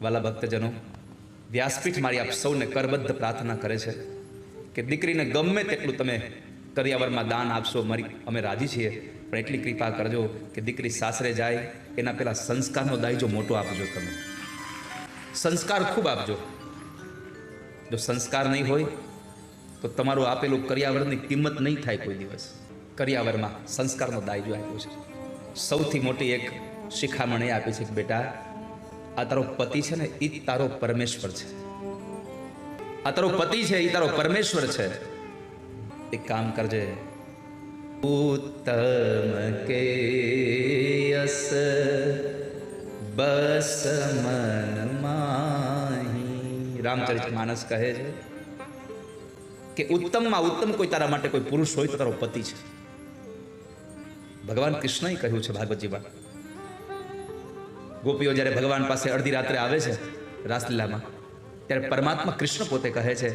વાલા ભક્તજનો, વ્યાસપીઠ મારી આપ સૌને કરબદ્ધ પ્રાર્થના કરે છે કે દીકરીને ગમે તેટલું તમે કરિયાવરમાં દાન આપશો, અમે રાજી છીએ, પણ એટલી કૃપા કરજો કે દીકરી સાસરે જાય એના પહેલાં સંસ્કારનો દાયજો મોટો આપજો. તમે સંસ્કાર ખૂબ આપજો. જો સંસ્કાર નહીં હોય તો તમારું આપેલું કરિયાવરની કિંમત નહીં થાય કોઈ દિવસ. કરિયાવરમાં સંસ્કારનો દાયજો આપ્યો છે. સૌથી મોટી એક શિખામણ એ આપી છે કે બેટા, આ તારો પતિ છે ને એ તારો પરમેશ્વર છે. આ તારો પતિ છે એ તારો પરમેશ્વર છે. એક કામ કરજે, ઉત્તમ કે યસ બસ મન માહી. રામચરિતમાનસ કહે છે કે ઉત્તમમાં ઉત્તમ કોઈ તારા માટે કોઈ પુરુષ હોય તો તારો પતિ છે. ભગવાન કૃષ્ણએ કહ્યું છે ભાગવતજીમાં. ગોપીઓ જ્યારે ભગવાન પાસે અડધી રાત્રે આવે છે રાસલીલામાં, ત્યારે પરમાત્મા કૃષ્ણ પોતે કહે છે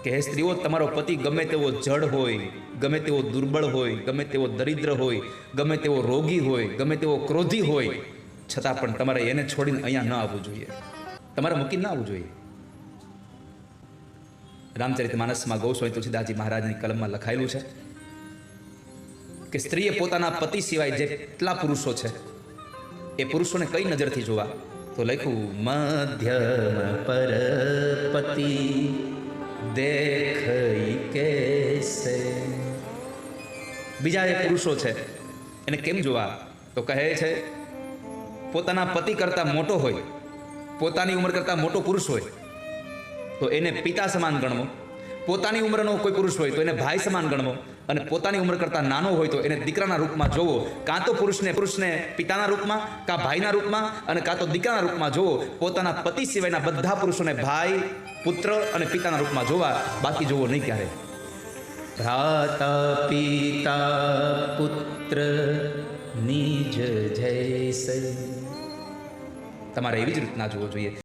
કે હે સ્ત્રીઓ, તમારો પતિ ગમે તેવો જડ હોય, ગમે તેવો દુર્બળ હોય, ગમે તેવો દરિદ્ર હોય, ગમે તેવો રોગી હોય, ગમે તેવો ક્રોધી હોય, છતાં પણ તમારે એને છોડીને અહીંયા ન આવવું જોઈએ, તમારે મૂકીને ન આવવું જોઈએ. રામચરિતમાનસમાં ગોસ્વામી તુલસીદાસજી મહારાજની કલમમાં લખાયેલું છે કે સ્ત્રીએ પોતાના પતિ સિવાય જેટલા પુરુષો છે એ પુરુષોને કઈ નજરથી જોવા, તો લખ્યું મધ્યમ પર પતિ દેખઈ કેસે. બીજા એ પુરુષો છે એને કેમ જોવા, તો કહે છે પોતાના પતિ કરતાં મોટો હોય, પોતાની ઉંમર કરતાં મોટો પુરુષ હોય તો એને પિતા સમાન ગણવો, પોતાની ઉંમરનો કોઈ પુરુષ હોય તો એને ભાઈ સમાન ગણવો, અને પોતાની ઉંમર કરતાં નાનો હોય તો એને દીકરાના રૂપમાં જોવો. કાં તો પુરુષને પિતાના રૂપમાં, કાં ભાઈના રૂપમાં, અને કાં તો દીકરાના રૂપમાં જોવો. પોતાના પતિ સિવાયના બધા પુરુષોને ભાઈ, પુત્ર અને પિતાના રૂપમાં જોવા, બાકી જોવો નહીં ક્યારે. ભ્રાતા પિતા પુત્ર નિજ જૈસે. તમારે એવી જ રીતના જોવો જોઈએ.